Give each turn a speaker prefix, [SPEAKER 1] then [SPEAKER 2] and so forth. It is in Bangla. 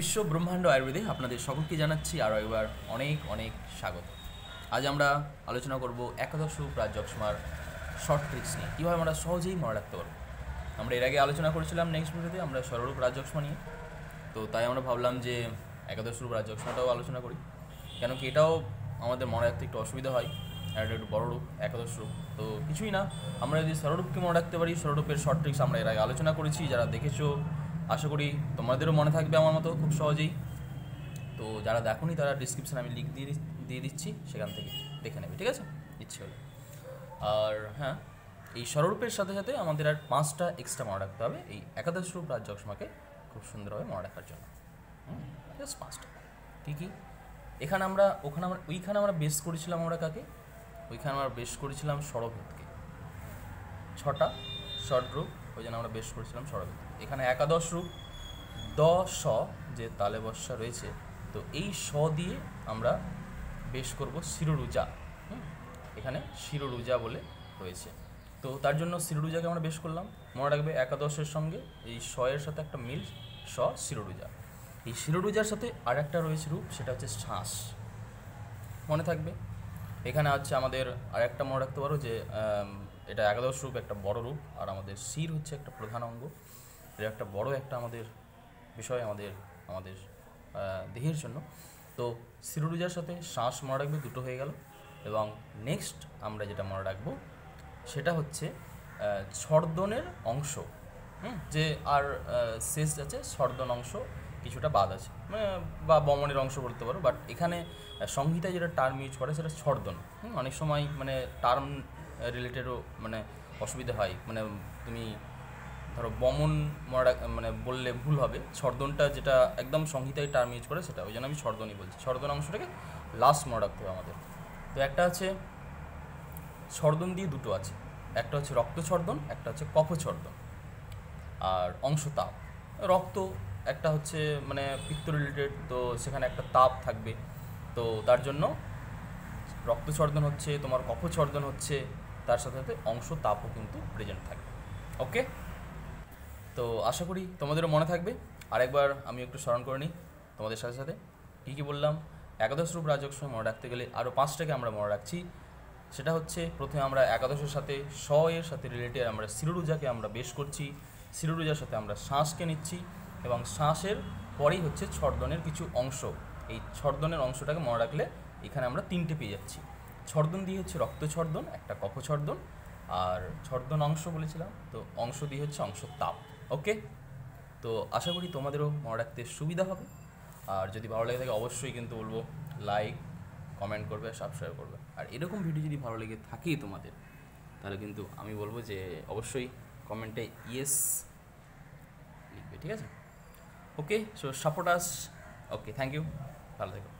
[SPEAKER 1] বিশ্ব ব্রহ্মাণ্ড আয়ুর্বেদে আপনাদের সকলকে জানাচ্ছি আরও একবার অনেক অনেক স্বাগত। আজ আমরা আলোচনা করব একাদশ প্রাজ্যক্ষমার শর্ট ট্রিক্স নিয়ে, কীভাবে আমরা সহজেই মনে রাখতে পারবো। আমরা এর আগে আলোচনা করেছিলাম নেক্সট ভিডিওতে আমরা সরলরূপ রাজযক্ষমা নিয়ে, তো তাই আমরা ভাবলাম যে একাদশ রূপ রাজযক্ষমাটাও আলোচনা করি, কেন কি এটাও আমাদের মনে রাখতে একটু অসুবিধা হয়, আর এটা একটু বড় রূপ একাদশ রূপ। তো কিছুই না, আমরা যদি সরলরূপকে মনে রাখতে পারি, সরলরূপের শর্ট ট্রিক্স আমরা এর আগে আলোচনা করেছি, যারা দেখেছো আশা করি তোমাদেরও মনে থাকবে আমার মতো খুব সহজেই। তো যারা দেখোনি তারা ডিসক্রিপশানে আমি লিঙ্ক দিয়ে দিচ্ছি, সেখান থেকে দেখে নেবে, ঠিক আছে, ইচ্ছে হলে। আর হ্যাঁ, এই সরলরূপের সাথে সাথে আমাদের আর 5টা এক্সট্রা মনে রাখতে হবে এই একাদশ রূপ রাজযক্ষমাকে খুব সুন্দরভাবে মনে রাখার জন্য। জাস্ট 5টা। কী কী? ওইখানে আমরা বেস করেছিলাম আমরা কাকে? ওইখানে আমরা বেস করেছিলাম ষড়ভেদকে, 6টা শর্ট রূপ, ওই জন্য আমরা বেস করেছিলাম ষড়ভেদ। এখানে একাদশ রূপ দ স যে তালে বর্ষা রয়েছে, তো এই স দিয়ে আমরা বেশ করব শিরোরুজা। এখানে শিরোরুজা বলে রয়েছে, তো তার জন্য শিরোরুজাকে আমরা বেশ করলাম। মনে রাখবে একাদশের সঙ্গে এই স এর সাথে একটা মিল, স শিরোরুজা। এই শিরোরুজার সাথে আর একটা রয়েছে রূপ, সেটা হচ্ছে শ্বাস, মনে থাকবে। এখানে আছে আমাদের আর একটা মনে রাখতে পারো যে এটা একাদশ রূপ, একটা বড় রূপ, আর আমাদের শির হচ্ছে একটা প্রধান অঙ্গ। এটা একটা বড় একটা আমাদের বিষয় আমাদের আমাদের দেহের জন্য। তো শিরোরুজার সাথে শ্বাস মনে রাখবে, দুটো হয়ে গেল। এবং নেক্সট আমরা যেটা মনে রাখবো সেটা হচ্ছে ছর্দনের অংশ, যে আর শেষ আছে ছর্দন অংশ কিছুটা বাদ আছে, বা বমনের অংশ বলতে পারো, বাট এখানে সংহিতায় যেটা টার্ম ইউজ করে সেটা ছর্দন। অনেক সময় মানে টার্ম রিলেটেডও মানে অসুবিধা হয়, মানে তুমি ধরো বমন মানে বললে ভুল হবে, ছর্দনটা যেটা একদম সংহিতায় টার্ম ইউজ করে সেটা, ওই জন্য আমি ছর্দনই বলছি। ছর্দন অংশটাকে লাস্ট মনে রাখতে হবে আমাদের। তো একটা আছে ছর্দন দিয়ে দুটো আছে, একটা হচ্ছে রক্ত ছর্দন, একটা হচ্ছে কফ ছর্দন। আর অংশ তাপ, রক্ত একটা হচ্ছে মানে পিত্ত রিলেটেড, তো সেখানে একটা তাপ থাকবে, তো তার জন্য রক্ত ছর্দন হচ্ছে তোমার, কফ ছর্দন হচ্ছে, তার সাথে সাথে অংশ তাপও কিন্তু প্রেজেন্ট থাকবে। ওকে, তো আশা করি তোমাদেরও মনে থাকবে। আরেকবার আমি একটু স্মরণ করে নিই তোমাদের সাথে সাথে কী কী বললাম। একাদশ রূপ রাজযক্ষমা মনে রাখতে গেলে আরও 5টাকে আমরা মনে রাখছি। সেটা হচ্ছে প্রথমে আমরা একাদশের সাথে স এর সাথে রিলেটেড আমরা শিরোরুজাকে আমরা বেশ করছি, শিরোরুজার সাথে আমরা শ্বাসকে নিচ্ছি, এবং শ্বাসের পরেই হচ্ছে ছর্দনের কিছু অংশ। এই ছর্দনের অংশটাকে মনে রাখলে এখানে আমরা 3টে পেয়ে যাচ্ছি। ছর্দন দিয়ে হচ্ছে রক্ত ছর্দন, একটা কফ ছর্দন, আর ছর্দন অংশ বলেছিলাম, তো অংশ দিয়ে হচ্ছে অংশ তাপ। ওকে, তো আশা করি তোমাদেরও মনে রাখতে সুবিধা হবে। আর যদি ভালো লেগে থাকে অবশ্যই কিন্তু বলবো লাইক, কমেন্ট করবে, সাবস্ক্রাইব করবে। আর এরকম ভিডিও যদি ভালো লেগে থাকে তোমাদের, তাহলে কিন্তু আমি বলবো যে অবশ্যই কমেন্টে ইয়েস লিখবে, ঠিক আছে? Okay, so support us. Okay, thank you, ভালো থেকো।